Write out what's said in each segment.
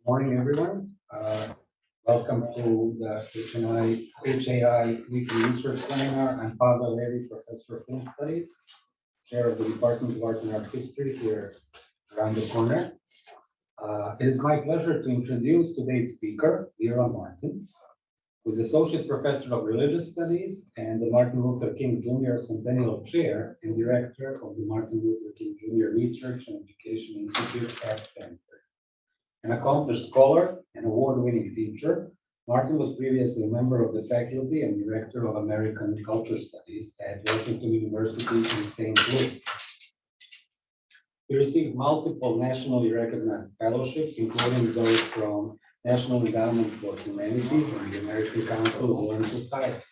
Morning, everyone. Welcome to the HAI Weekly Research Seminar. I'm Pavel Levy, Professor of Film Studies, Chair of the Department of Art and Art History here around the corner. It is my pleasure to introduce today's speaker, Lerone Martin, who is Associate Professor of Religious Studies and the Martin Luther King Jr. Centennial Chair and Director of the Martin Luther King Jr. Research and Education Institute at Stanford. An accomplished scholar and award-winning teacher, Martin was previously a member of the faculty and director of American Culture Studies at Washington University in St. Louis. He received multiple nationally recognized fellowships, including those from National Endowment for Humanities and the American Council of Learned Society.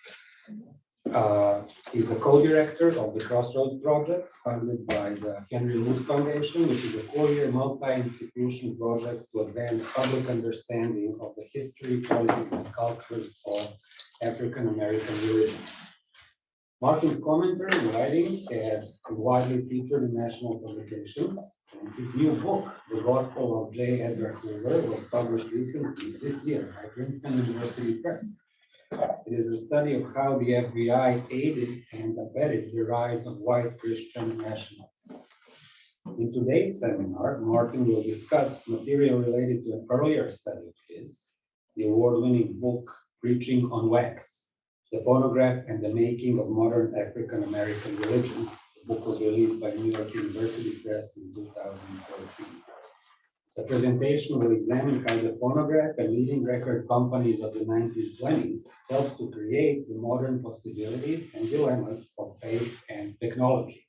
He's a co-director of the Crossroads Project, funded by the Henry Luce Foundation, which is a 4-year multi-institution project to advance public understanding of the history, politics, and cultures of African American religions. Martin's commentary and writing have been widely featured in national publications, and his new book, The Gospel of J. Edgar Hoover, was published recently this year by Princeton University Press. It is a study of how the FBI aided and abetted the rise of white Christian nationalists. In today's seminar, Martin will discuss material related to an earlier study of his, the award-winning book, Preaching on Wax, the Phonograph and the Making of Modern African American Religion. The book was released by New York University Press in 2014. The presentation will examine how the phonograph and leading record companies of the 1920s helped to create the modern possibilities and dilemmas of faith and technology.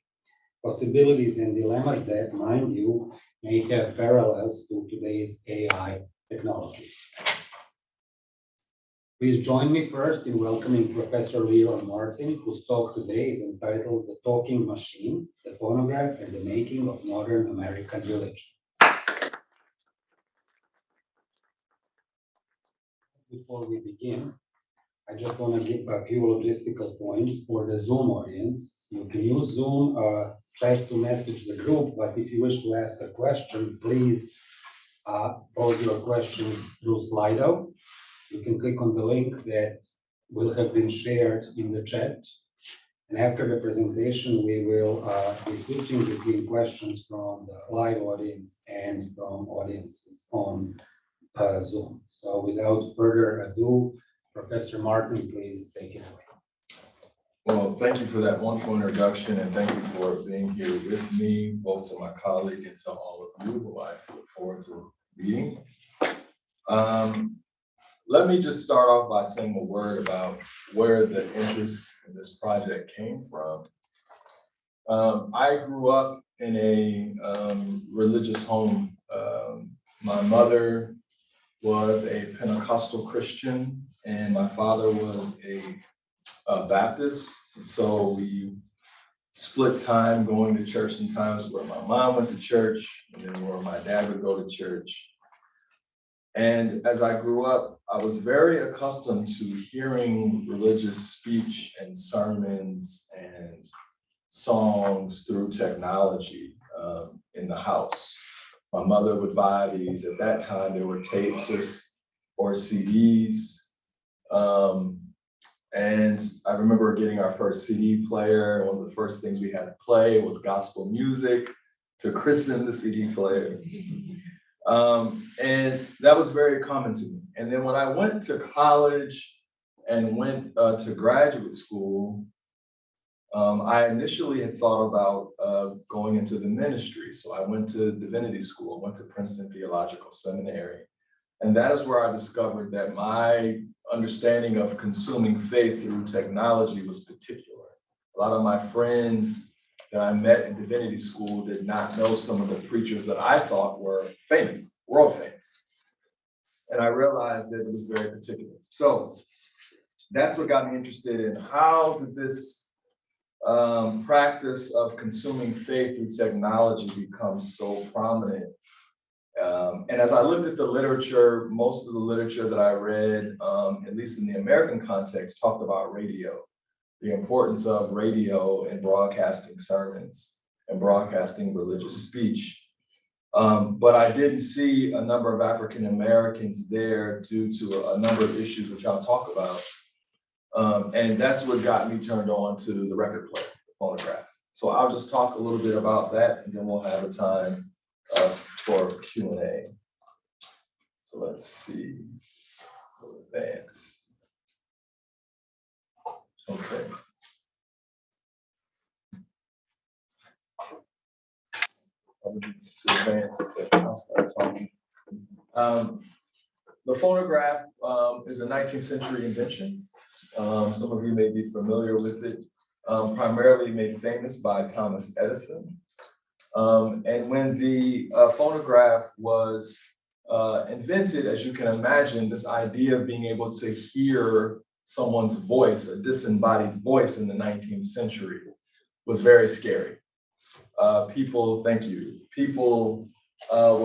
Possibilities and dilemmas that, mind you, may have parallels to today's AI technologies. Please join me first in welcoming Professor Lerone Martin, whose talk today is entitled The Talking Machine, the Phonograph and the Making of Modern American Religion. Before we begin, I just want to give a few logistical points for the Zoom audience. You can use Zoom chat to message the group, but if you wish to ask a question, please pose your question through Slido. You can click on the link that will have been shared in the chat. And after the presentation, we will be switching between questions from the live audience and from audiences on Zoom. So without further ado, Professor Martin, please take it away. Well, thank you for that wonderful introduction, and thank you for being here with me, both to my colleague and to all of you who I look forward to meeting. Let me just start off by saying a word about where the interest in this project came from. I grew up in a religious home. My mother was a Pentecostal Christian, and my father was a Baptist. So we split time going to church sometimes where my mom went to church and then where my dad would go to church. And as I grew up, I was very accustomed to hearing religious speech and sermons and songs through technology in the house. My mother would buy these. At that time, there were tapes or CDs. And I remember getting our first CD player. One of the first things we had to play was gospel music to christen the CD player. And that was very common to me. And then when I went to college and went to graduate school, I initially had thought about going into the ministry. So I went to divinity school, went to Princeton Theological Seminary. And that is where I discovered that my understanding of consuming faith through technology was particular. A lot of my friends that I met in divinity school did not know some of the preachers that I thought were famous, world famous. And I realized that it was very particular. So that's what got me interested in how did this practice of consuming faith through technology becomes so prominent. And as I looked at the literature, most of the literature that I read, at least in the American context, talked about radio, the importance of radio in broadcasting sermons and broadcasting religious speech. But I didn't see a number of African Americans there due to a number of issues which I'll talk about. And that's what got me turned on to the record player, the phonograph. So I'll just talk a little bit about that, and then we'll have a time for Q&A. So let's see, we'll advance. Okay. To advance, but I'll start talking. The phonograph is a 19th century invention. Some of you may be familiar with it, primarily made famous by Thomas Edison. And when the phonograph was invented, as you can imagine, this idea of being able to hear someone's voice, a disembodied voice in the 19th century, was very scary. People were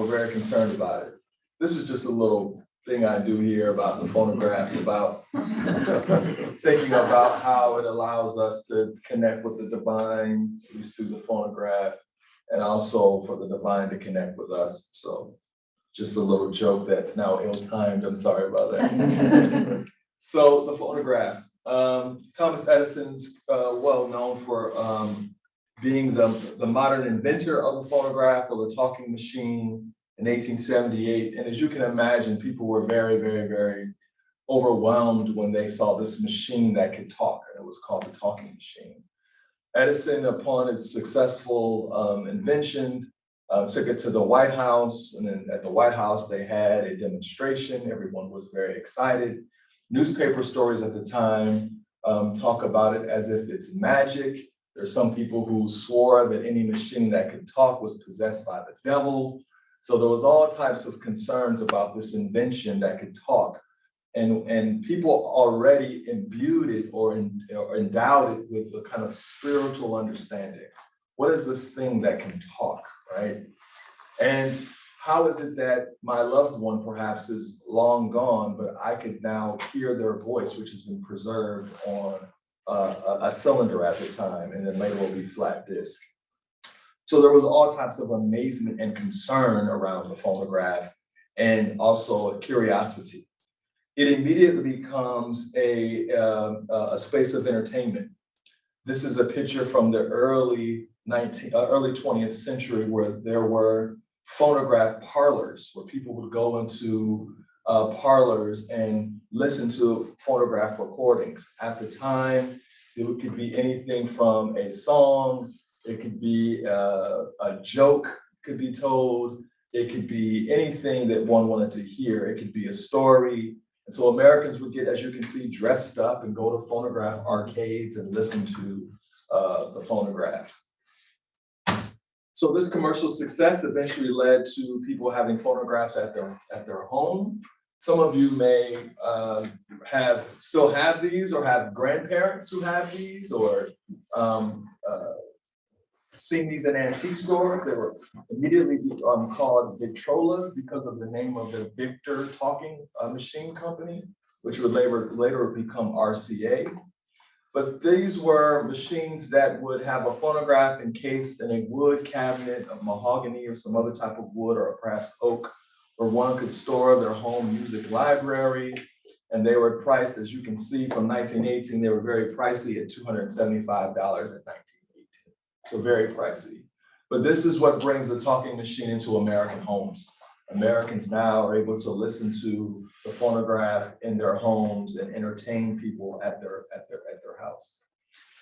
very concerned about it. This is just a little thing I do here about the phonograph, about thinking about how it allows us to connect with the divine, at least through the phonograph, and also for the divine to connect with us. So just a little joke that's now ill-timed, I'm sorry about that. So the phonograph, Thomas Edison's well known for being the modern inventor of the phonograph or the talking machine in 1878. And as you can imagine, people were very, very, very overwhelmed when they saw this machine that could talk, and it was called the talking machine. Edison, upon its successful invention, took it to the White House, and then at the White House, they had a demonstration. Everyone was very excited. Newspaper stories at the time talk about it as if it's magic. There's some people who swore that any machine that could talk was possessed by the devil. So there was all types of concerns about this invention that could talk. And people already imbued it or endowed it with a kind of spiritual understanding. What is this thing that can talk, right? And how is it that my loved one perhaps is long gone, but I could now hear their voice, which has been preserved on a cylinder at the time, and then later will be flat disc. So there was all types of amazement and concern around the phonograph, and also a curiosity. It immediately becomes a space of entertainment. This is a picture from the early 20th century where there were phonograph parlors, where people would go into parlors and listen to phonograph recordings. At the time, it could be anything from a song, it could be a joke could be told, it could be anything that one wanted to hear, it could be a story. And so Americans would get, as you can see, dressed up and go to phonograph arcades and listen to the phonograph. So this commercial success eventually led to people having phonographs at their home. Some of you may still have these, or have grandparents who have these, or seen these in antique stores. They were immediately called Victortrolas because of the name of the Victor talking machine company, which would later become RCA. But these were machines that would have a phonograph encased in a wood cabinet of mahogany or some other type of wood, or perhaps oak, where one could store their home music library. And they were priced, as you can see, from 1918, they were very pricey at $275 at 1918. So very pricey. But this is what brings the talking machine into American homes. Americans now are able to listen to the phonograph in their homes and entertain people at their house.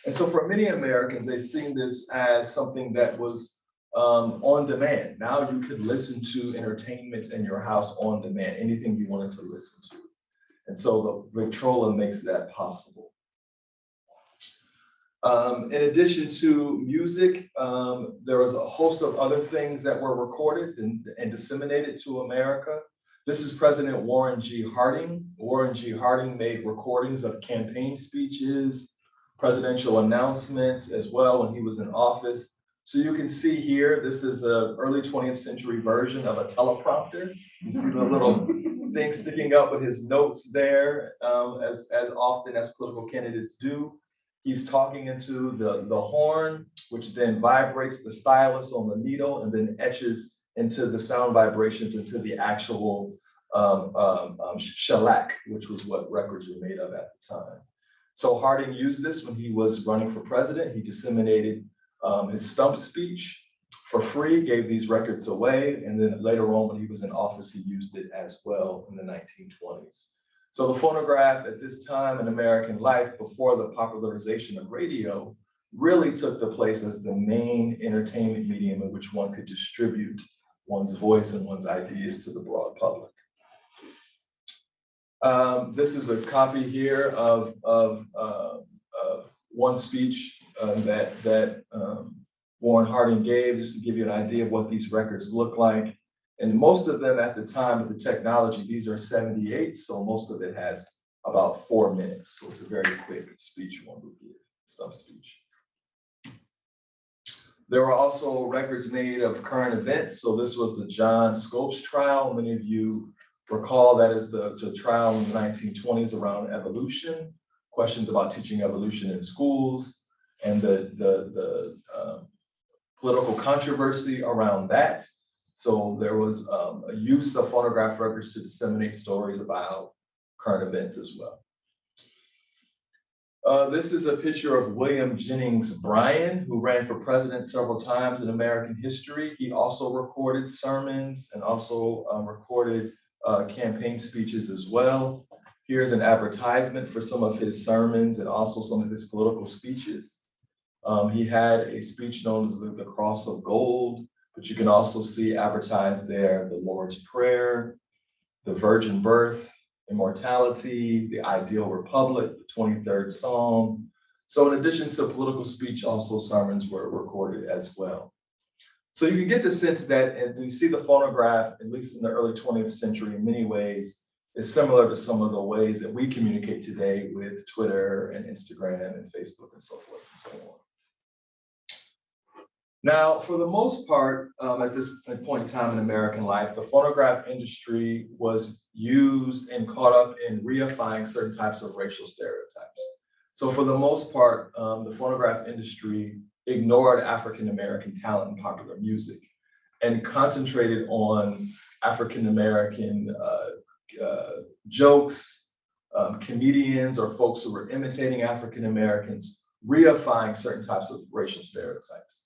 And so for many Americans, they've seen this as something that was on demand. Now you could listen to entertainment in your house on demand, anything you wanted to listen to. And so the Victrola makes that possible. In addition to music, there was a host of other things that were recorded and disseminated to America. This is President Warren G. Harding. Warren G. Harding made recordings of campaign speeches, presidential announcements as well when he was in office. So you can see here, this is an early 20th century version of a teleprompter. You see the little thing sticking up with his notes there, as often as political candidates do. He's talking into the horn, which then vibrates the stylus on the needle and then etches into the sound vibrations, into the actual shellac, which was what records were made of at the time. So Harding used this when he was running for president. He disseminated his stump speech for free, gave these records away, and then later on when he was in office, he used it as well in the 1920s. So the phonograph at this time in American life, before the popularization of radio, really took the place as the main entertainment medium in which one could distribute one's voice and one's ideas to the broad public. This is a copy here of one speech that Juan Harding gave, just to give you an idea of what these records look like. And most of them at the time of the technology, these are 78, so most of it has about 4 minutes. So it's a very quick speech one would give, stump speech. There were also records made of current events. So this was the John Scopes trial. Many of you recall that is the trial in the 1920s around evolution, questions about teaching evolution in schools, and the political controversy around that. So there was a use of phonograph records to disseminate stories about current events as well. This is a picture of William Jennings Bryan, who ran for president several times in American history. He also recorded sermons and also recorded campaign speeches as well. Here's an advertisement for some of his sermons and also some of his political speeches. He had a speech known as the Cross of Gold, but you can also see advertised there the Lord's Prayer, the Virgin Birth, Immortality, the Ideal Republic, the 23rd Psalm. So in addition to political speech, also sermons were recorded as well. So you can get the sense that, and you see the phonograph, at least in the early 20th century, in many ways, is similar to some of the ways that we communicate today with Twitter and Instagram and Facebook and so forth and so on. Now, for the most part, at this point in time in American life, the phonograph industry was used and caught up in reifying certain types of racial stereotypes. So for the most part, the phonograph industry ignored African-American talent in popular music and concentrated on African-American jokes, comedians or folks who were imitating African-Americans, reifying certain types of racial stereotypes.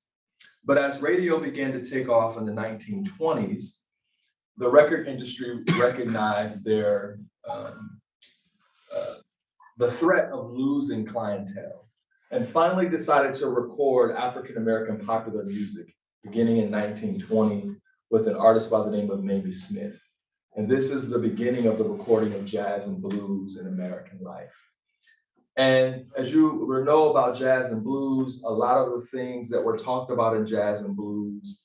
But as radio began to take off in the 1920s, the record industry recognized the threat of losing clientele and finally decided to record African-American popular music beginning in 1920 with an artist by the name of Maggie Smith. And this is the beginning of the recording of jazz and blues in American life. And as you know about jazz and blues, a lot of the things that were talked about in jazz and blues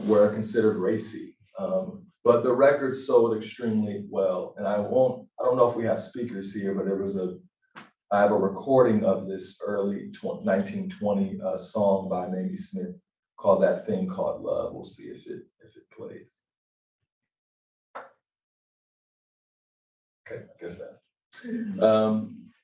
were considered racy. But the record sold extremely well. And I don't know if we have speakers here, but I have a recording of this early 1920 song by Maggie Smith called That Thing Called Love. We'll see if it plays. Okay, I guess that.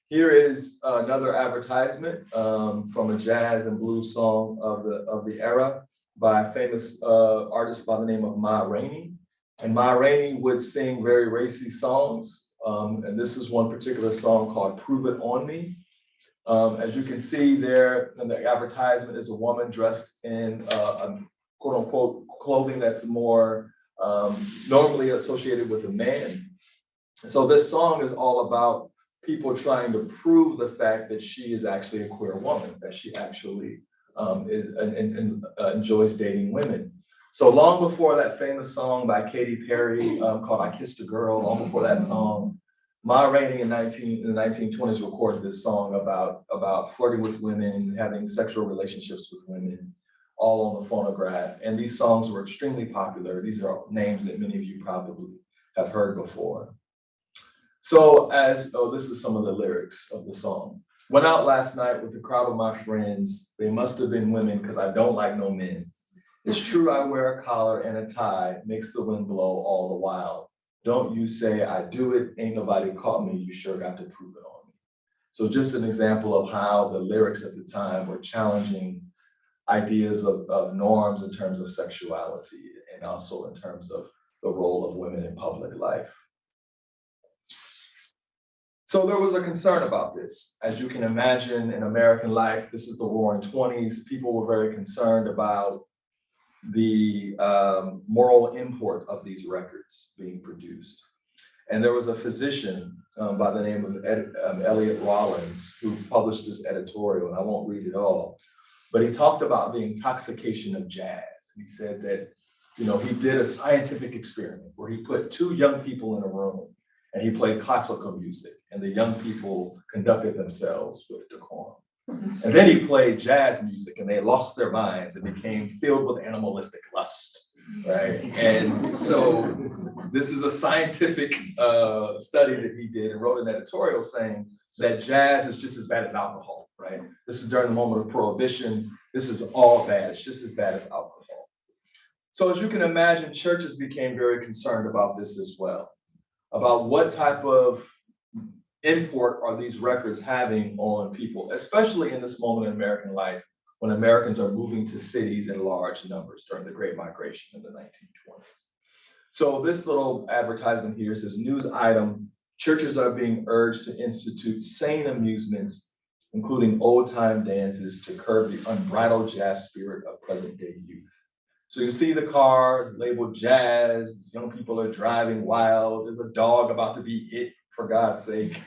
Here is another advertisement from a jazz and blues song of the era by a famous artist by the name of Rainey. And Rainey would sing very racy songs. And this is one particular song called Prove It On Me. As you can see there in the advertisement is a woman dressed in a quote unquote clothing that's more normally associated with a man. So this song is all about people trying to prove the fact that she is actually a queer woman, that she actually enjoys dating women. So long before that famous song by Katy Perry called I Kissed a Girl, long before that song, Rainey in the 1920s recorded this song about flirting with women, having sexual relationships with women, all on the phonograph. And these songs were extremely popular. These are names that many of you probably have heard before. So this is some of the lyrics of the song. Went out last night with a crowd of my friends. They must have been women because I don't like no men. It's true I wear a collar and a tie, makes the wind blow all the while. Don't you say I do it, ain't nobody caught me, you sure got to prove it on me. So just an example of how the lyrics at the time were challenging ideas of norms in terms of sexuality and also in terms of the role of women in public life. So there was a concern about this. As you can imagine, in American life, this is the Roaring 20s. People were very concerned about the moral import of these records being produced. And there was a physician by the name of Elliot Rollins who published this editorial, and I won't read it all, but he talked about the intoxication of jazz. And he said that, you know, he did a scientific experiment where he put two young people in a room and he played classical music, and the young people conducted themselves with decorum. And then he played jazz music and they lost their minds and became filled with animalistic lust, right? And so this is a scientific study that he did and wrote an editorial saying that jazz is just as bad as alcohol, right? This is during the moment of Prohibition. This is all bad. It's just as bad as alcohol. So as you can imagine, churches became very concerned about this as well, about what type of import are these records having on people, especially in this moment in American life when Americans are moving to cities in large numbers during the Great Migration in the 1920s. So this little advertisement here says, news item, churches are being urged to institute sane amusements, including old-time dances to curb the unbridled jazz spirit of present-day youth. So you see the cars labeled jazz, young people are driving wild, there's a dog about to be hit, for God's sake.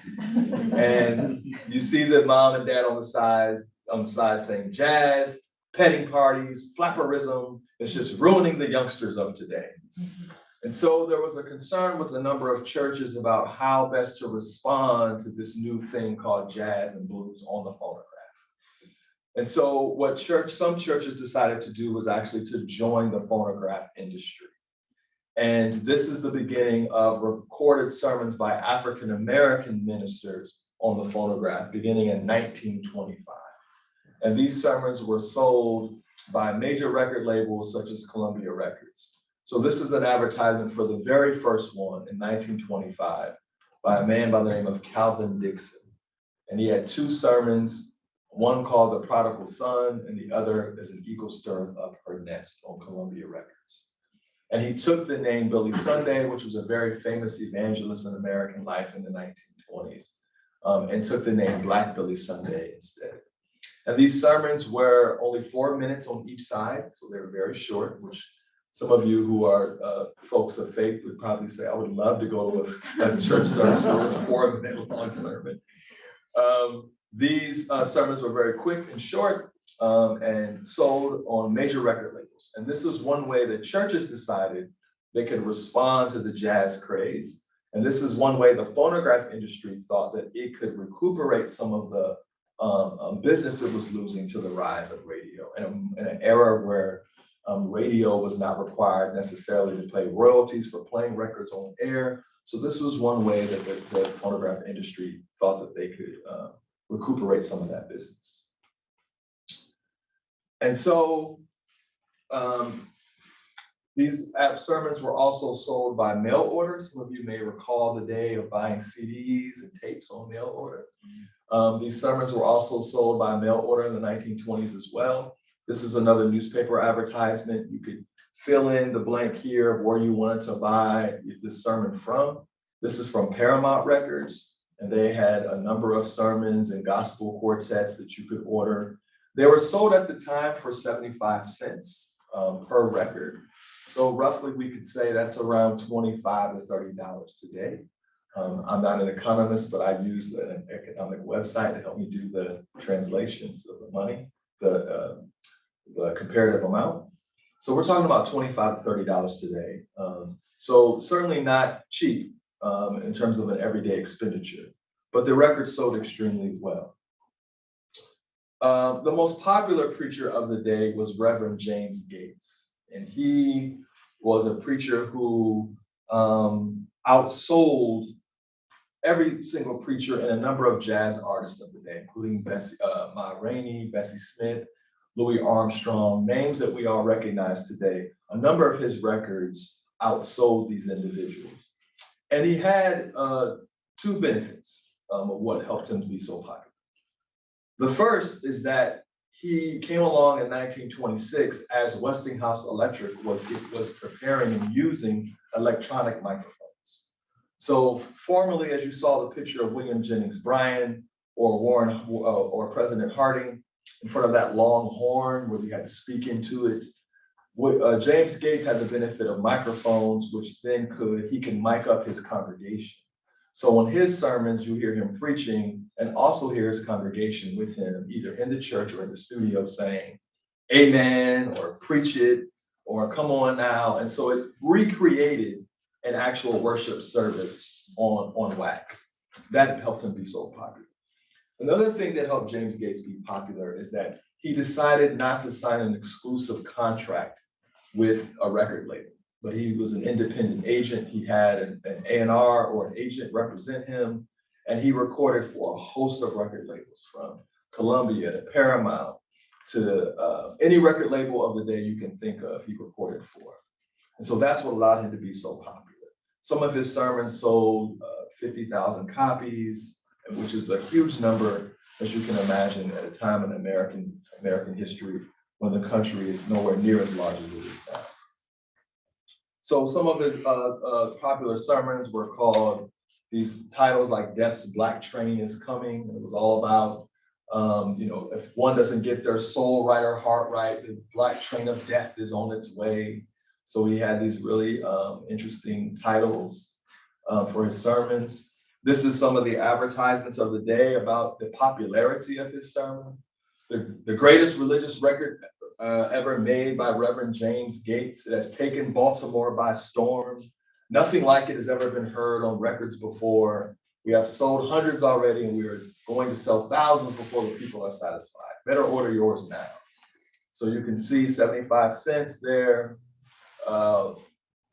And you see the mom and dad on the side saying jazz, petting parties, flapperism, it's just ruining the youngsters of today. And so there was a concern with a number of churches about how best to respond to this new thing called jazz and blues on the phonograph. And so what some churches decided to do was actually to join the phonograph industry. And this is the beginning of recorded sermons by African-American ministers on the phonograph, beginning in 1925. And these sermons were sold by major record labels such as Columbia Records. So this is an advertisement for the very first one in 1925 by a man by the name of Calvin Dixon. And he had two sermons, one called The Prodigal Son, and the other is An Eagle Stirreth Up Her Nest on Columbia Records. And he took the name Billy Sunday, which was a very famous evangelist in American life in the 1920s, and took the name Black Billy Sunday instead. And these sermons were only 4 minutes on each side, so they were very short, which some of you who are folks of faith would probably say, I would love to go to a church service where it was a 4 minute long sermon. These sermons were very quick and short and sold on major record labels. And this was one way that churches decided they could respond to the jazz craze. And this is one way the phonograph industry thought that it could recuperate some of the business it was losing to the rise of radio in an era where radio was not required necessarily to pay royalties for playing records on air. So this was one way that the phonograph industry thought that they could recuperate some of that business. And so these sermons were also sold by mail order. Some of you may recall the day of buying CDs and tapes on mail order. These sermons were also sold by mail order in the 1920s as well. This is another newspaper advertisement. You could fill in the blank here of where you wanted to buy this sermon from. This is from Paramount Records, and they had a number of sermons and gospel quartets that you could order. They were sold at the time for 75 cents per record. So roughly we could say that's around $25 to $30 today. I'm not an economist, but I use an economic website to help me do the translations of the money, the comparative amount. So we're talking about $25 to $30 today. So certainly not cheap in terms of an everyday expenditure, but the record sold extremely well. The most popular preacher of the day was Reverend James Gates, and he was a preacher who outsold every single preacher and a number of jazz artists of the day, including Rainey, Bessie Smith, Louis Armstrong, names that we all recognize today. A number of his records outsold these individuals. And he had two benefits of what helped him to be so popular. The first is that he came along in 1926 as Westinghouse Electric was preparing and using electronic microphones. So formerly, as you saw the picture of William Jennings Bryan or President Harding in front of that long horn where you had to speak into it, James Gates had the benefit of microphones, which then he can mic up his congregation. So on his sermons, you hear him preaching and also hear his congregation with him, either in the church or in the studio saying, amen, or preach it, or come on now. And so it recreated an actual worship service on wax. That helped him be so popular. Another thing that helped James Gates be popular is that he decided not to sign an exclusive contract with a record label, but he was an independent agent. He had an A&R or an agent represent him, and he recorded for a host of record labels, from Columbia to Paramount to any record label of the day you can think of, he recorded for. And so that's what allowed him to be so popular. Some of his sermons sold 50,000 copies, which is a huge number, as you can imagine, at a time in American history when the country is nowhere near as large as it is now. So some of his popular sermons were called these titles like Death's Black Train is Coming. It was all about, if one doesn't get their soul right or heart right, the black train of death is on its way. So he had these really interesting titles for his sermons. This is some of the advertisements of the day about the popularity of his sermon. The greatest religious record ever made by Reverend James Gates. It has taken Baltimore by storm. Nothing like it has ever been heard on records before. We have sold hundreds already, and we are going to sell thousands before the people are satisfied. Better order yours now. So you can see 75 cents there. For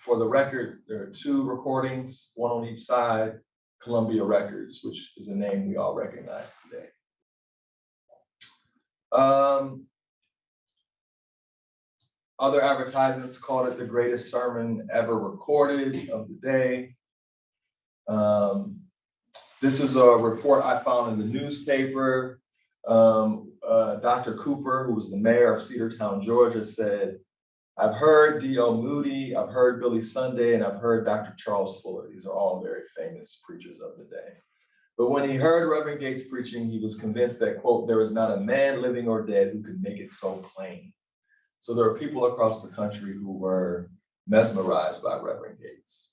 the record, there are 2 recordings, one on each side. Columbia Records, which is a name we all recognize today. Other advertisements called it the greatest sermon ever recorded of the day. This is a report I found in the newspaper. Dr. Cooper, who was the mayor of Cedartown, Georgia, said, I've heard D.L. Moody, I've heard Billy Sunday, and I've heard Dr. Charles Fuller. These are all very famous preachers of the day. But when he heard Reverend Gates preaching, he was convinced that, quote, there is not a man living or dead who could make it so plain. So there are people across the country who were mesmerized by Reverend Gates.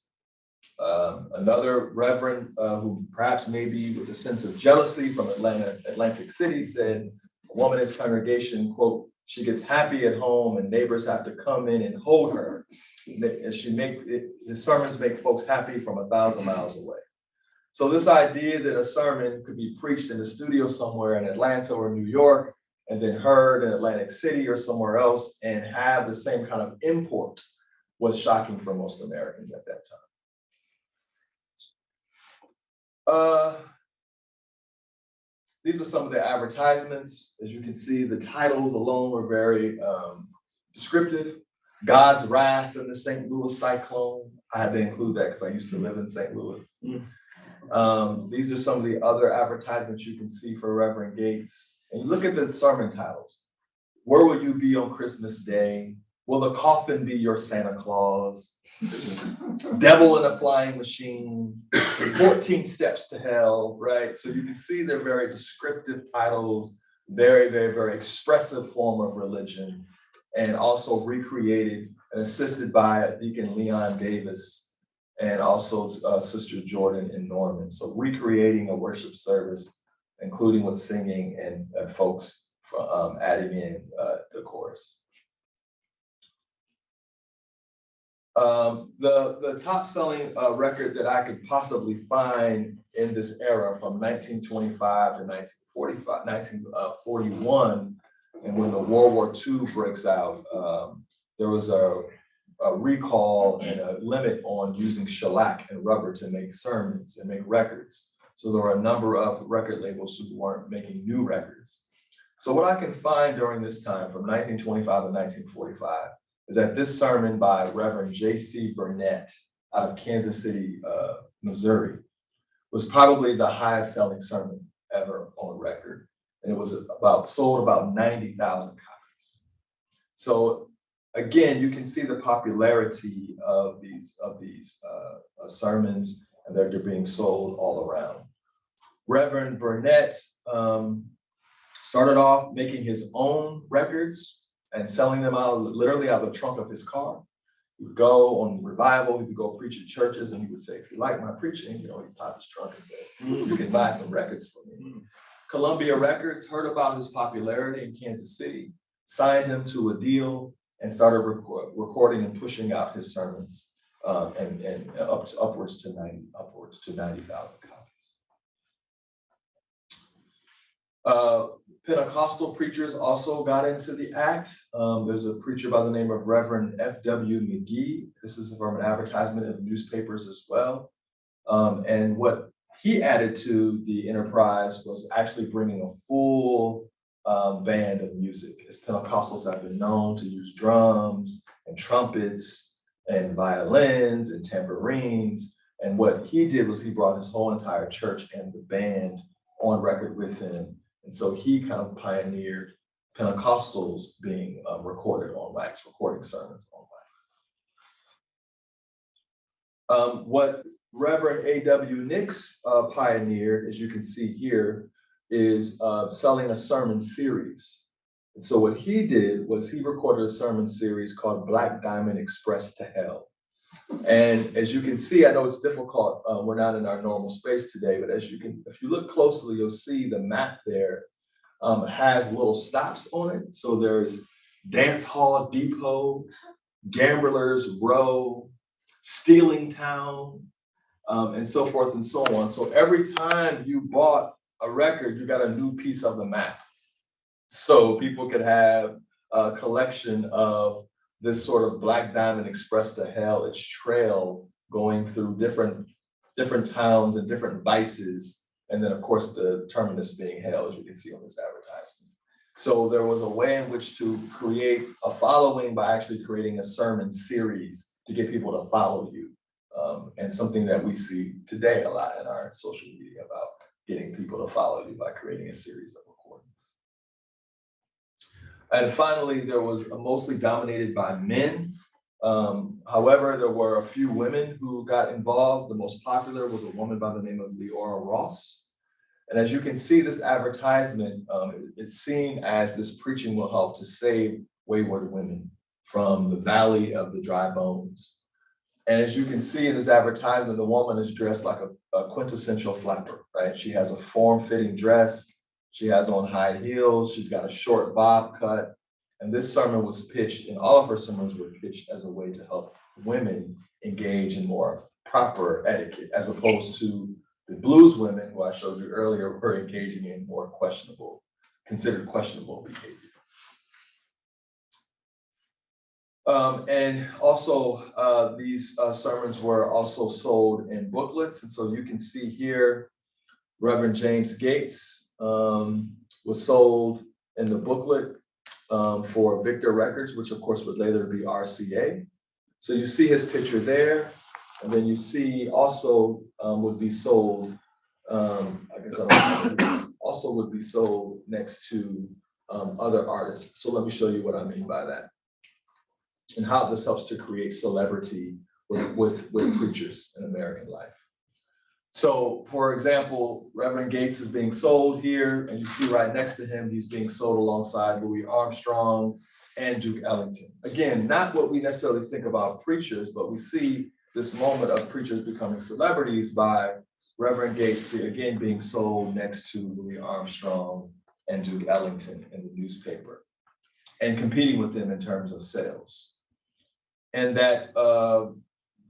Another reverend who perhaps maybe with a sense of jealousy from Atlantic City said, a woman in his congregation, quote, she gets happy at home and neighbors have to come in and hold her. His sermons make folks happy from 1,000 miles away. So this idea that a sermon could be preached in a studio somewhere in Atlanta or New York and then heard in Atlantic City or somewhere else and have the same kind of import was shocking for most Americans at that time. These are some of the advertisements. As you can see, the titles alone were very descriptive. God's Wrath in the St. Louis Cyclone. I had to include that because I used to live in St. Louis. These are some of the other advertisements you can see for Reverend Gates. And you look at the sermon titles. Where will you be on Christmas Day? Will the coffin be your Santa Claus? Devil in a Flying Machine, 14 Steps to Hell, right? So you can see they're very descriptive titles, very, very, very expressive form of religion, and also recreated and assisted by Deacon Leon Davis and also Sister Jordan and Norman. So recreating a worship service, including with singing and folks adding in the chorus. The top selling record that I could possibly find in this era from 1925 to 1941, and when the World War II breaks out, there was a recall and a limit on using shellac and rubber to make sermons and make records. So there were a number of record labels who weren't making new records. So what I can find during this time from 1925 to 1945 is that this sermon by Reverend J.C. Burnett out of Kansas City, Missouri, was probably the highest selling sermon ever on record. and it was sold about 90,000 copies. So again, you can see the popularity of these sermons, and they're being sold all around. Reverend Burnett started off making his own records and selling them literally out of the trunk of his car. He would go on revival, he would go preach at churches, and he would say, if you like my preaching, he'd pop his trunk and say, you can buy some records for me. Columbia Records heard about his popularity in Kansas City, signed him to a deal, and started recording and pushing out his sermons, and upwards to 90,000 copies. Pentecostal preachers also got into the act. There's a preacher by the name of Reverend F.W. McGee. This is from an advertisement in the newspapers as well. And what he added to the enterprise was actually bringing a full band of music, as Pentecostals have been known to use drums and trumpets and violins and tambourines. And what he did was he brought his whole entire church and the band on record with him. And so he kind of pioneered Pentecostals being recorded on wax, recording sermons on wax. What Reverend A.W. Nix pioneered, as you can see here, is selling a sermon series. And so what he did was he recorded a sermon series called Black Diamond Express to Hell. And as you can see, I know it's difficult, we're not in our normal space today, but if you look closely, you'll see the map there has little stops on it. So there's Dance Hall Depot, Gamblers Row, Stealing Town, and so forth and so on. So every time you bought a record, you got a new piece of the map. So people could have a collection of this sort of Black Diamond Express to Hell, its trail going through different towns and different vices. And then of course the terminus being hell, as you can see on this advertisement. So there was a way in which to create a following by actually creating a sermon series to get people to follow you. And something that we see today a lot in our social media about getting people to follow you by creating a series of recordings. And finally, there was mostly dominated by men. However, there were a few women who got involved. The most popular was a woman by the name of Leora Ross. And as you can see, this advertisement, it's seen as this preaching will help to save wayward women from the valley of the dry bones. And as you can see in this advertisement, the woman is dressed like a quintessential flapper, right? She has a form-fitting dress. She has on high heels. She's got a short bob cut. And this sermon was pitched, and all of her sermons were pitched as a way to help women engage in more proper etiquette, as opposed to the blues women, who I showed you earlier, were engaging in more considered questionable behavior. And also, these sermons were also sold in booklets. And so you can see here, Reverend James Gates was sold in the booklet for Victor Records, which of course would later be RCA. So you see his picture there. And then you see also would be sold, also would be sold next to other artists. So let me show you what I mean by that, and how this helps to create celebrity with preachers in American life. So for example, Reverend Gates is being sold here, and you see right next to him, he's being sold alongside Louis Armstrong and Duke Ellington. Again, not what we necessarily think about preachers, but we see this moment of preachers becoming celebrities by Reverend Gates again being sold next to Louis Armstrong and Duke Ellington in the newspaper, and competing with them in terms of sales. And that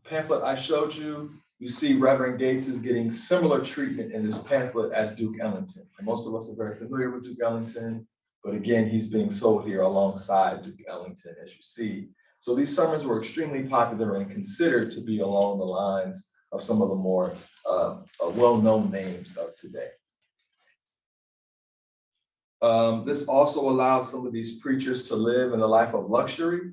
pamphlet I showed you, you see Reverend Gates is getting similar treatment in this pamphlet as Duke Ellington. And most of us are very familiar with Duke Ellington, but again, he's being sold here alongside Duke Ellington, as you see. So these sermons were extremely popular and considered to be along the lines of some of the more well-known names of today. This also allowed some of these preachers to live in a life of luxury.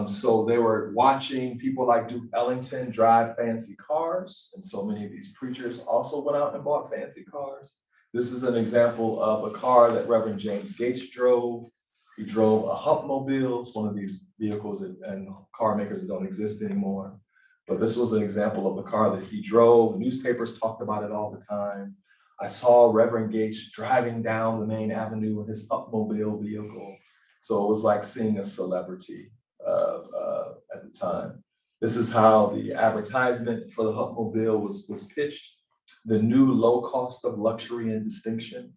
So they were watching people like Duke Ellington drive fancy cars. And so many of these preachers also went out and bought fancy cars. This is an example of a car that Reverend James Gates drove. He drove a Humpmobile, it's one of these vehicles and car makers that don't exist anymore. But this was an example of the car that he drove. Newspapers talked about it all the time. I saw Reverend Gates driving down the main avenue in his Humpmobile vehicle. So it was like seeing a celebrity at the time. This is how the advertisement for the Humpmobile was pitched. The new low cost of luxury and distinction.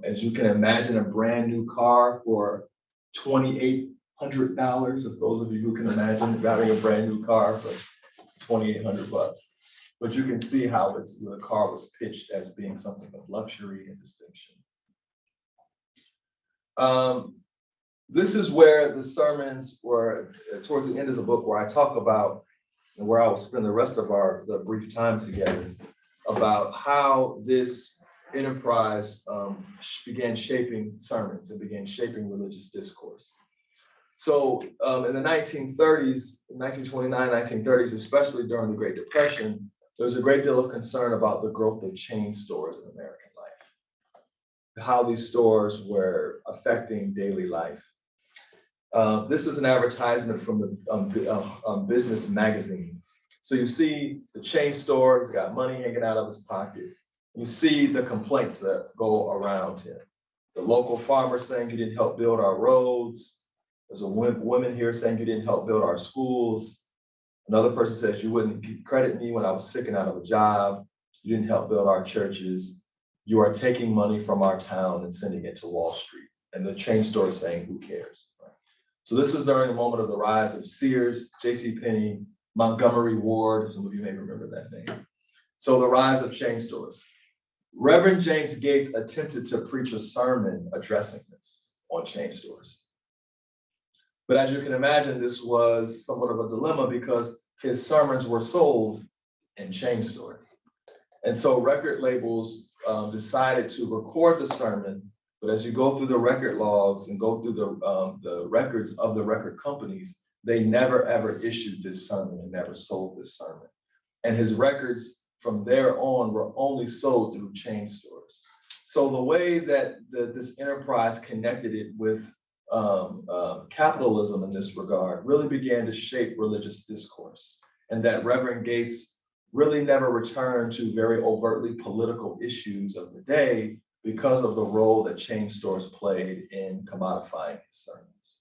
As you can imagine, a brand new car for $2,800. If those of you who can imagine having a brand new car for $2,800. But you can see how the car was pitched as being something of luxury and distinction. This is where the sermons were towards the end of the book, where I talk about, and where I will spend the rest of the brief time together, about how this enterprise began shaping sermons and began shaping religious discourse. So in the 1930s, 1929, 1930s, especially during the Great Depression, there was a great deal of concern about the growth of chain stores in American life, how these stores were affecting daily life. This is an advertisement from the Business Magazine. So you see the chain store, he's got money hanging out of his pocket. You see the complaints that go around him. The local farmer saying, you didn't help build our roads. There's a woman here saying you didn't help build our schools. Another person says you wouldn't credit me when I was sick and out of a job. You didn't help build our churches. You are taking money from our town and sending it to Wall Street. And the chain store is saying, who cares? Right? So this is during the moment of the rise of Sears, JCPenney, Montgomery Ward. Some of you may remember that name. So the rise of chain stores. Reverend James Gates attempted to preach a sermon addressing this on chain stores. But as you can imagine, this was somewhat of a dilemma because his sermons were sold in chain stores. And so record labels decided to record the sermon, but as you go through the record logs and go through the records of the record companies, they never ever issued this sermon and never sold this sermon. And his records from there on were only sold through chain stores. So the way that this enterprise connected it with capitalism in this regard really began to shape religious discourse, and that Reverend Gates really never returned to very overtly political issues of the day because of the role that chain stores played in commodifying his sermons.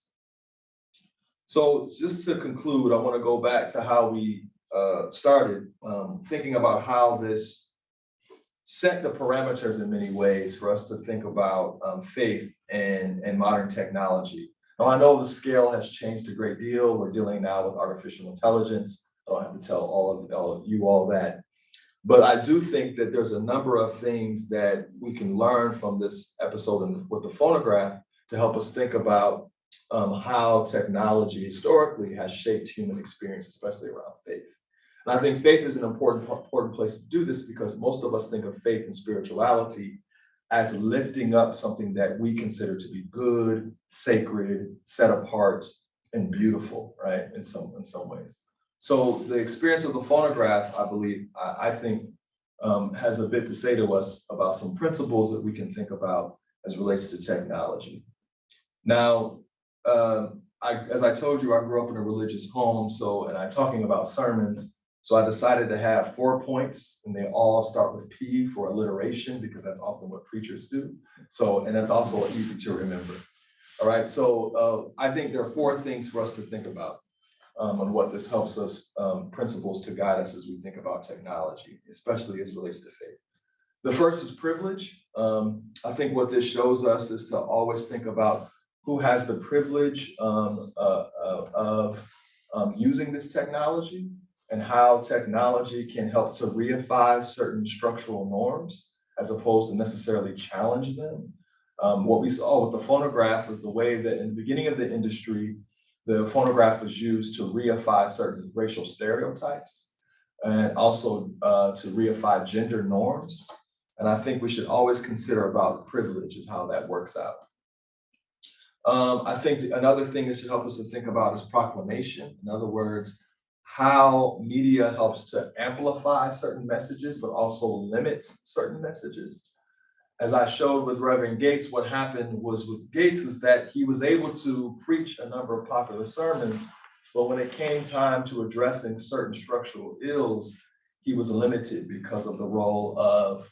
So just to conclude, I want to go back to how we started thinking about how this set the parameters in many ways for us to think about faith and modern technology. Now, I know the scale has changed a great deal. We're dealing now with artificial intelligence. I don't have to tell all of you all that. But I do think that there's a number of things that we can learn from this episode with the phonograph to help us think about how technology historically has shaped human experience, especially around faith. And I think faith is an important place to do this because most of us think of faith and spirituality as lifting up something that we consider to be good, sacred, set apart, and beautiful, right? In some ways. So the experience of the phonograph, I think, has a bit to say to us about some principles that we can think about as relates to technology. Now, as I told you, I grew up in a religious home, and I'm talking about sermons. So I decided to have 4 points, and they all start with P for alliteration, because that's often what preachers do. And that's also easy to remember. All right, so I think there are 4 things for us to think about on what this helps us, principles to guide us as we think about technology, especially as it relates to faith. The first is privilege. I think what this shows us is to always think about who has the privilege of using this technology, and how technology can help to reify certain structural norms as opposed to necessarily challenge them. What we saw with the phonograph was the way that in the beginning of the industry, the phonograph was used to reify certain racial stereotypes and also to reify gender norms. And I think we should always consider about privilege is how that works out. I think another thing that should help us to think about is proclamation. In other words, how media helps to amplify certain messages, but also limits certain messages. As I showed with Reverend Gates, what happened was with Gates is that he was able to preach a number of popular sermons, but when it came time to addressing certain structural ills, he was limited because of the role of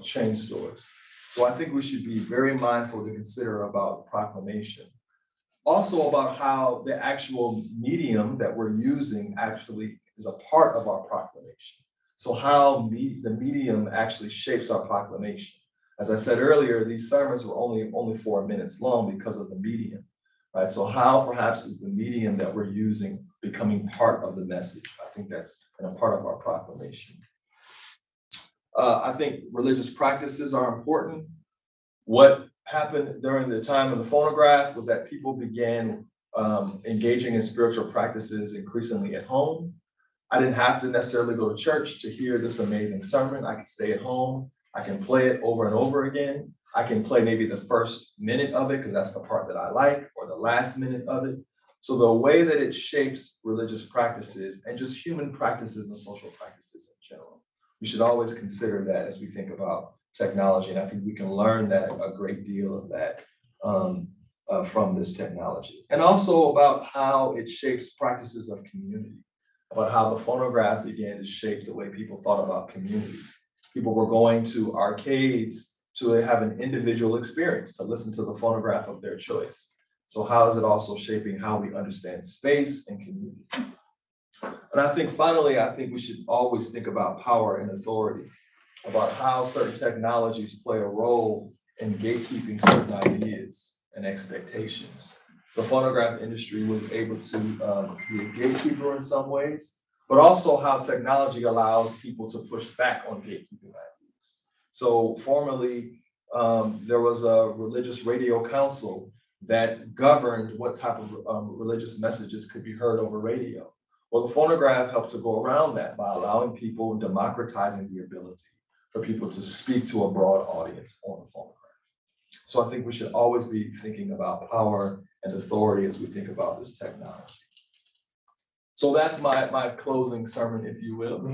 chain stores. So I think we should be very mindful to consider about proclamation. Also about how the actual medium that we're using actually is a part of our proclamation. So how the medium actually shapes our proclamation. As I said earlier, these sermons were only 4 minutes long because of the medium, right? So how perhaps is the medium that we're using becoming part of the message? I think that's a part of our proclamation. I think religious practices are important. What happened during the time of the phonograph was that people began engaging in spiritual practices increasingly at home. I didn't have to necessarily go to church to hear this amazing sermon. I could stay at home. I can play it over and over again. I can play maybe the first minute of it because that's the part that I like, or the last minute of it. So the way that it shapes religious practices and just human practices and social practices in general, we should always consider that as we think about technology. And I think we can learn that a great deal of that from this technology. And also about how it shapes practices of community, about how the phonograph began to shape the way people thought about community. People were going to arcades to have an individual experience, to listen to the phonograph of their choice. So how is it also shaping how we understand space and community? And I think finally, I think we should always think about power and authority, about how certain technologies play a role in gatekeeping certain ideas and expectations. The phonograph industry was able to be a gatekeeper in some ways, but also how technology allows people to push back on gatekeeping ideas. So formerly, there was a religious radio council that governed what type of religious messages could be heard over radio. Well, the phonograph helped to go around that by allowing people, democratizing the ability for people to speak to a broad audience on the phonograph. So I think we should always be thinking about power and authority as we think about this technology. So that's my closing sermon, if you will.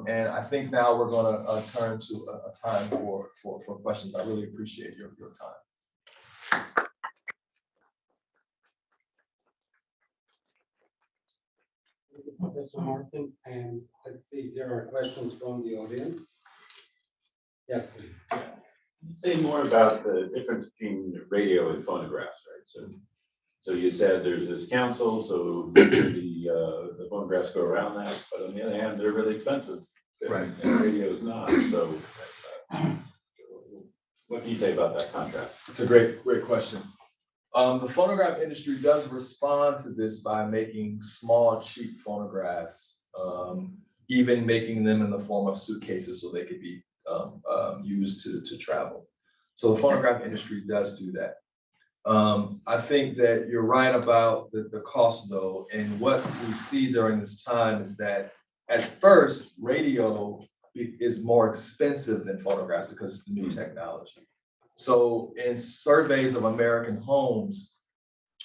And I think now we're going to turn to a time for questions. I really appreciate your time. Thank you, Professor Martin. And let's see if there are questions from the audience. Yes, please. Say more about the difference between radio and phonographs, right? So you said there's this council, so the phonographs go around that, but on the other hand, they're really expensive. Right. And radio's not. So what can you say about that contrast? It's a great question. The phonograph industry does respond to this by making small, cheap phonographs, even making them in the form of suitcases so they could be used to travel. So the phonograph industry does do that. I think that you're right about the cost though, and what we see during this time is that at first radio is more expensive than phonographs because it's the new technology. So in surveys of American homes,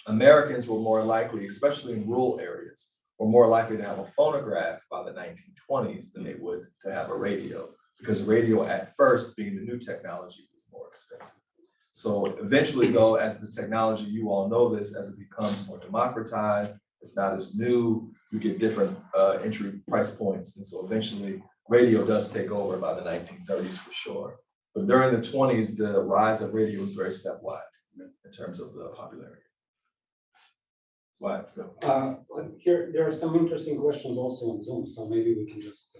Americans were more likely, especially in rural areas, were more likely to have a phonograph by the 1920s than they would to have a radio, because radio at first, being the new technology, was more expensive. So eventually though, as the technology, you all know this, as it becomes more democratized, it's not as new, you get different entry price points. And so eventually radio does take over by the 1930s for sure. But during the 20s, the rise of radio was very stepwise in terms of the popularity. What? Here, there are some interesting questions also on Zoom, so maybe we can just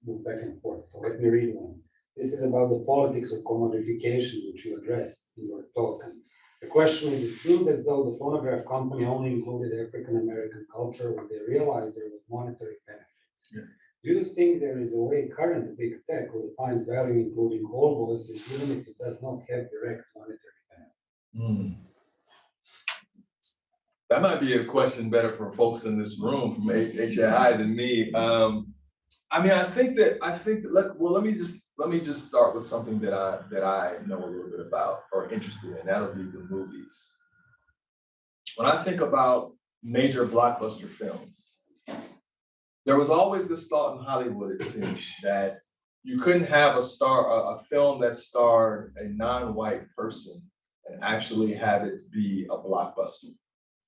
move back and forth. So let me read one. This is about the politics of commodification, which you addressed in your talk. And the question is, it seemed as though the phonograph company only included African-American culture when they realized there was monetary benefits. Yeah. Do you think there is a way current big tech will find value including all voices, even if it does not have direct monetary benefit? That might be a question better for folks in this room from HAI than me. I mean, I think that let me just start with something that I know a little bit about or interested in. That'll be the movies. When I think about major blockbuster films, there was always this thought in Hollywood, it seemed, that you couldn't have a film that starred a non-white person and actually have it be a blockbuster,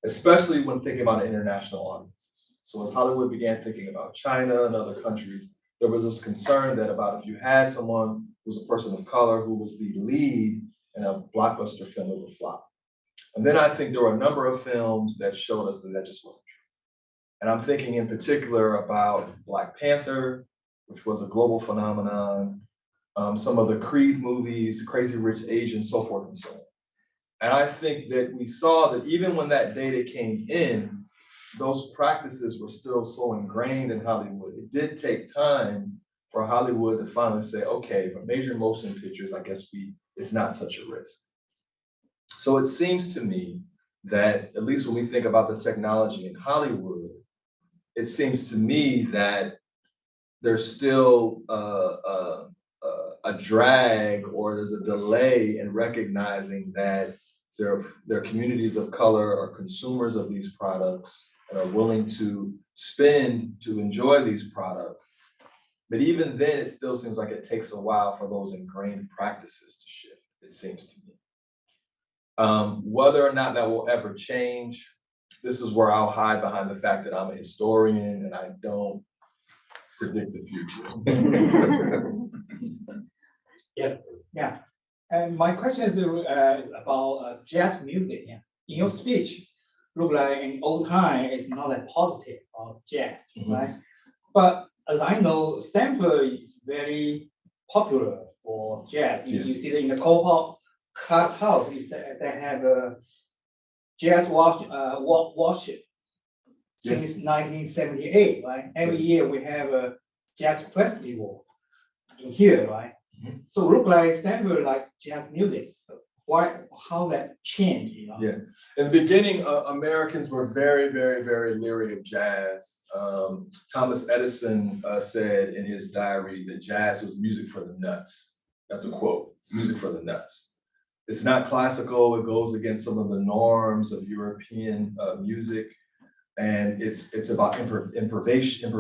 especially when thinking about international audiences. So as Hollywood began thinking about China and other countries, there was this concern that about if you had someone who's a person of color who was the lead in a blockbuster film, it would flop. And then I think there were a number of films that showed us that that just wasn't true. And I'm thinking in particular about Black Panther, which was a global phenomenon, some of the Creed movies, Crazy Rich Asians, so forth and so on. And I think that we saw that even when that data came in, those practices were still so ingrained in Hollywood. It did take time for Hollywood to finally say, okay, for major motion pictures, I guess it's not such a risk. So it seems to me that, at least when we think about the technology in Hollywood, it seems to me that there's still a drag, or there's a delay in recognizing that there are communities of color or consumers of these products and are willing to spend to enjoy these products. But even then, it still seems like it takes a while for those ingrained practices to shift, it seems to me. Whether or not that will ever change, this is where I'll hide behind the fact that I'm a historian and I don't predict the future. Yes. Yeah, and my question is about jazz music. Yeah. In your speech, look like in old time it's not that positive about jazz, right? But as I know, Stanford is very popular for jazz. If you see it in the cohort class house, they have a jazz worship since 1978, right? Every year we have a jazz festival in here, right? So look like Stanford like jazz music. So how that changed, you know? Yeah. In the beginning, Americans were very, very, very leery of jazz. Thomas Edison said in his diary that jazz was music for the nuts. That's a quote. It's music for the nuts. It's not classical. It goes against some of the norms of European music. And it's about improvisation.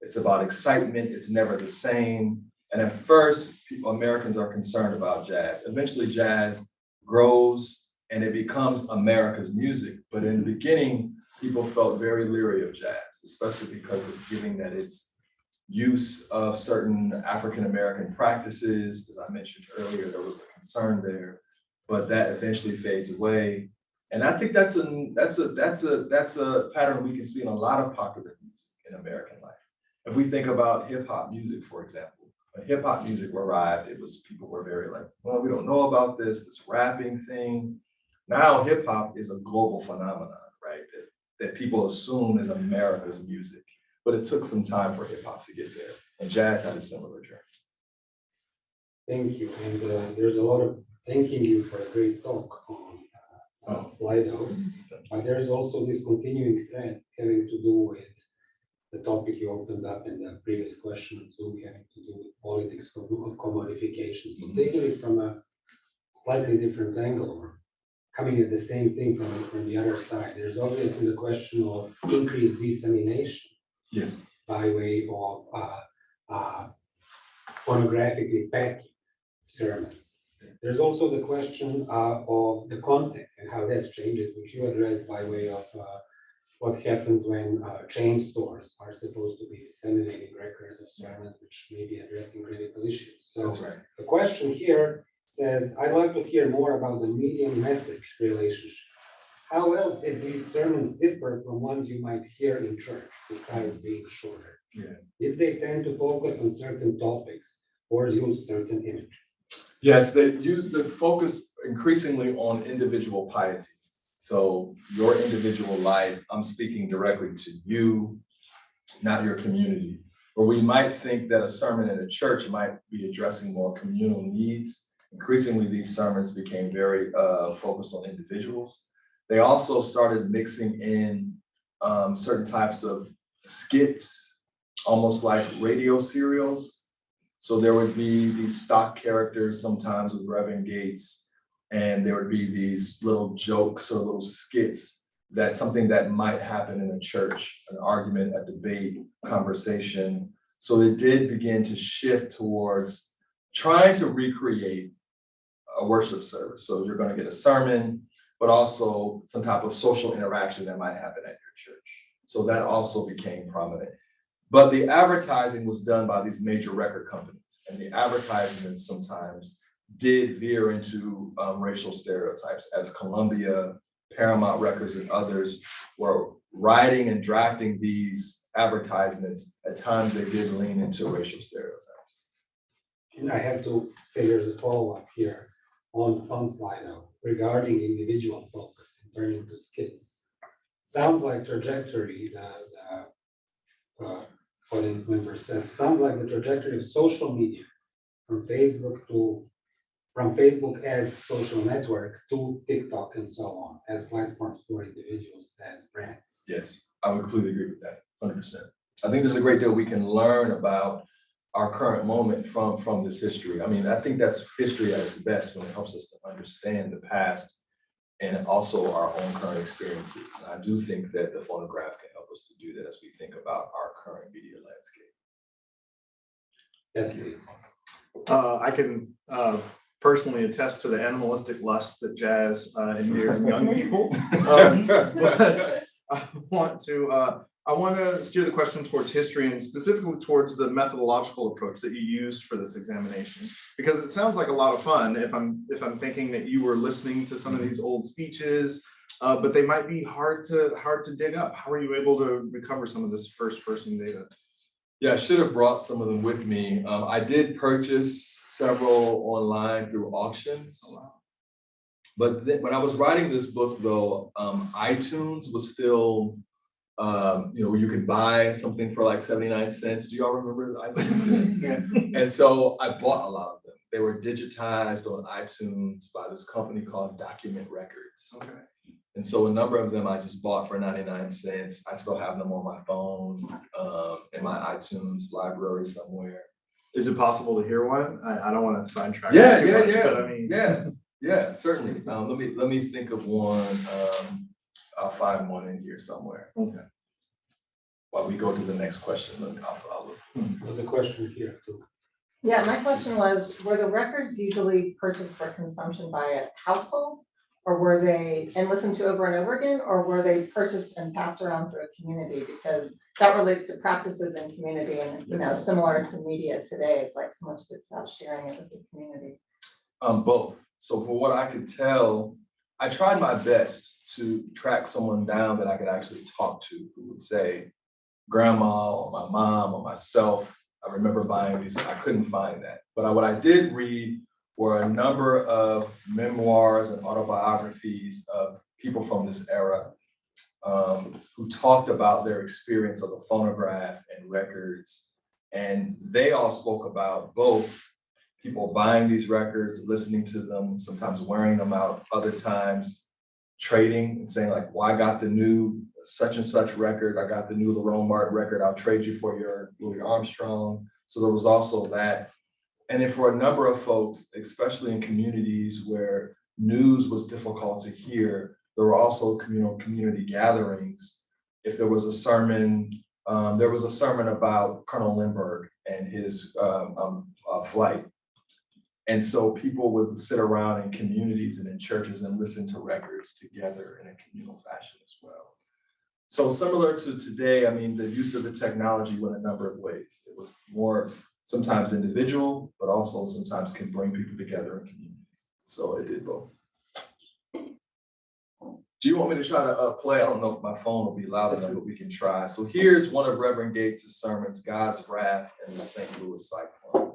It's about excitement. It's never the same. And at first, Americans are concerned about jazz. Eventually, jazz grows and it becomes America's music. But in the beginning, people felt very leery of jazz, especially because of giving that its use of certain African-American practices. As I mentioned earlier, there was a concern there, but that eventually fades away. And I think that's a pattern we can see in a lot of popular music in American life. If we think about hip hop music, for example, when hip hop music arrived, people were very like, well, we don't know about this rapping thing. Now hip hop is a global phenomenon, right? That people assume is America's music, but it took some time for hip hop to get there, and jazz had a similar journey. Thank you, and there's a lot of thanking you for a great talk on Slido, but there's also this continuing thread having to do with the topic you opened up in the previous question on Zoom, having to do with politics of commodification. So taking it from a slightly different angle, or coming at the same thing from the other side, there's obviously the question of increased dissemination. Yes. By way of phonographically packing sermons. There's also the question of the content and how that changes, which you addressed by way of what happens when chain stores are supposed to be disseminating records of sermons, which may be addressing critical issues. So that's right. The question here says, I'd like to hear more about the medium-message relationship. How else did these sermons differ from ones you might hear in church, besides being shorter? Yeah. Did they tend to focus on certain topics or use certain images? Yes, they use the focus increasingly on individual piety. So your individual life, I'm speaking directly to you, not your community. Or we might think that a sermon in a church might be addressing more communal needs. Increasingly, these sermons became very focused on individuals. They also started mixing in certain types of skits, almost like radio serials. So there would be these stock characters sometimes with Reverend Gates, and there would be these little jokes or little skits that something that might happen in a church, an argument, a debate, conversation. So it did begin to shift towards trying to recreate a worship service. So you're going to get a sermon, but also some type of social interaction that might happen at your church. So that also became prominent. But the advertising was done by these major record companies, and the advertisements sometimes did veer into racial stereotypes, as Columbia, Paramount Records, and others were writing and drafting these advertisements. At times they did lean into racial stereotypes. And I have to say there's a follow-up here on slide regarding individual focus and turning to skits. Sounds like trajectory, the audience member says, sounds like the trajectory of social media from Facebook as social network to TikTok and so on, as platforms for individuals, as brands. Yes, I would completely agree with that, 100%. I think there's a great deal we can learn about our current moment from this history. I mean, I think that's history at its best when it helps us to understand the past and also our own current experiences. And I do think that the phonograph can help us to do that as we think about our current media landscape. Yes, please. I can personally attest to the animalistic lust that jazz endure in young people. But I want to steer the question towards history and specifically towards the methodological approach that you used for this examination, because it sounds like a lot of fun if I'm thinking that you were listening to some of these old speeches, but they might be hard to dig up. How were you able to recover some of this first person data? Yeah, I should have brought some of them with me. I did purchase several online through auctions. Oh, wow. But when I was writing this book, though, iTunes was still, you could buy something for like 79 cents. Do y'all remember iTunes? Yeah. And so I bought a lot of them. They were digitized on iTunes by this company called Document Records. Okay. And so a number of them I just bought for 99 cents. I still have them on my phone, in my iTunes library somewhere. Is it possible to hear one? I don't want to sidetrack Yeah, us too yeah, much, yeah. but I mean, Yeah, certainly. Let me think of one. I'll find one in here somewhere. Okay. While we go to the next question, I'll look. There's a question here too. Yeah, my question was, were the records usually purchased for consumption by a household? Or were they, and listened to over and over again, or were they purchased and passed around through a community? Because that relates to practices in community and, similar to media today, it's like so much it's about sharing it with the community. Both. So for what I could tell, I tried my best to track someone down that I could actually talk to who would say, grandma or my mom or myself, I remember buying these. I couldn't find that. But what I did read were a number of memoirs and autobiographies of people from this era who talked about their experience of the phonograph and records. And they all spoke about both people buying these records, listening to them, sometimes wearing them out, other times trading and saying like, well, I got the new such and such record. I got the new Lerone record. I'll trade you for your Louis Armstrong. So there was also that. And then for a number of folks, especially in communities where news was difficult to hear, there were also community gatherings. If there was a sermon, about Colonel Lindbergh and his flight. And so people would sit around in communities and in churches and listen to records together in a communal fashion as well. So similar to today, I mean, the use of the technology went a number of ways. It was more sometimes individual, but also sometimes can bring people together in community. So it did both. Do you want me to try to play? I don't know if my phone will be loud enough, but we can try. So here's one of Reverend Gates' sermons, God's Wrath and the St. Louis Cyclone.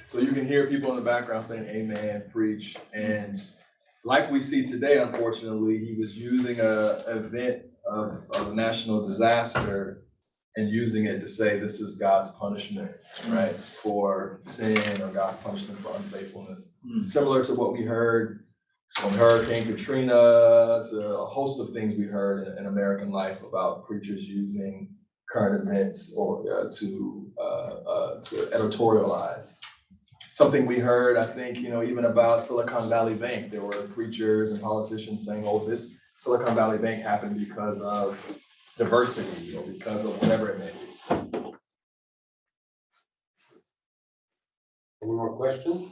So you can hear people in the background saying amen, preach. And like we see today, unfortunately, he was using an event of national disaster and using it to say this is God's punishment, right, for sin or God's punishment for unfaithfulness. Similar to what we heard from Hurricane Katrina to a host of things we heard in American life about preachers using current events or to editorialize. Something we heard, I think, even about Silicon Valley Bank. There were preachers and politicians saying, oh, this Silicon Valley Bank happened because of diversity or because of whatever it may be. Any more questions?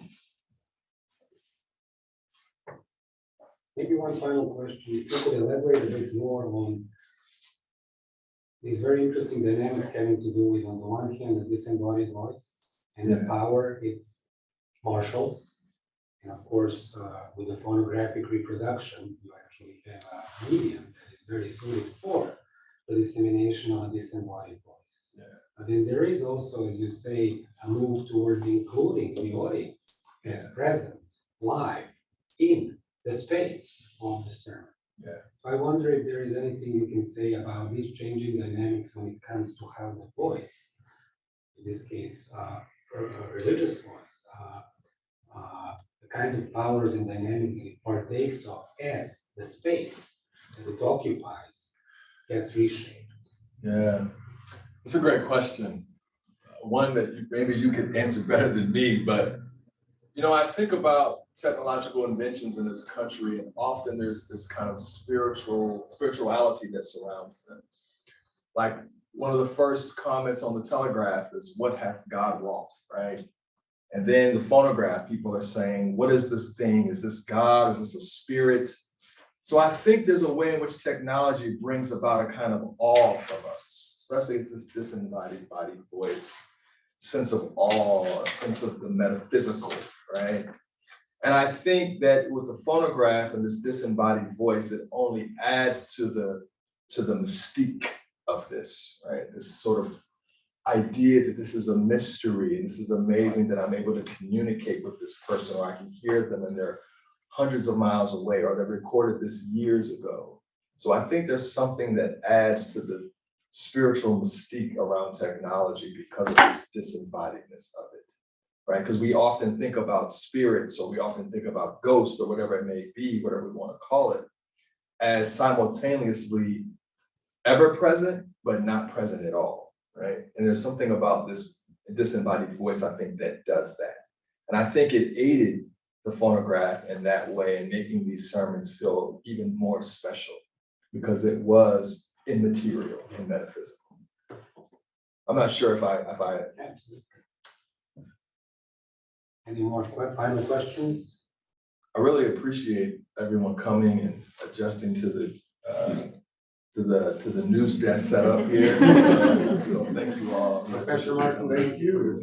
Maybe one final question. If you could elaborate a bit more on these very interesting dynamics having to do with, on the one hand, the disembodied voice and the power it marshals. And of course, with the phonographic reproduction, you actually have a medium that is very suited for the dissemination of a disembodied voice. Yeah. But then there is also, as you say, a move towards including the audience as present, live, in the space of the sermon. Yeah. I wonder if there is anything you can say about these changing dynamics when it comes to how the voice, in this case, religious voice, the kinds of powers and dynamics that it partakes of as the space that it occupies gets reshaped. Yeah, it's a great question. One that maybe you could answer better than me, but I think about technological inventions in this country, and often there's this kind of spirituality that surrounds them. Like one of the first comments on the telegraph is, "What hath God wrought?" Right? And then the phonograph, people are saying, "What is this thing? Is this God? Is this a spirit?" So I think there's a way in which technology brings about a kind of awe from us, especially this disembodied body voice, sense of awe, a sense of the metaphysical, right? And I think that with the phonograph and this disembodied voice, it only adds to the mystique of this, right? This sort of idea that this is a mystery and this is amazing that I'm able to communicate with this person, or I can hear them and they're hundreds of miles away, or they recorded this years ago. So I think there's something that adds to the spiritual mystique around technology because of this disembodiedness of it, right? Because we often think about spirits, or we often think about ghosts, or whatever it may be, whatever we want to call it, as simultaneously ever present, but not present at all, right? And there's something about this disembodied voice, I think, that does that. And I think it aided the phonograph in that way, and making these sermons feel even more special because it was immaterial and metaphysical. I'm not sure if I Absolutely. Any more final questions? I really appreciate everyone coming and adjusting to the news desk setup here. So thank you all. Professor Martin, thank you.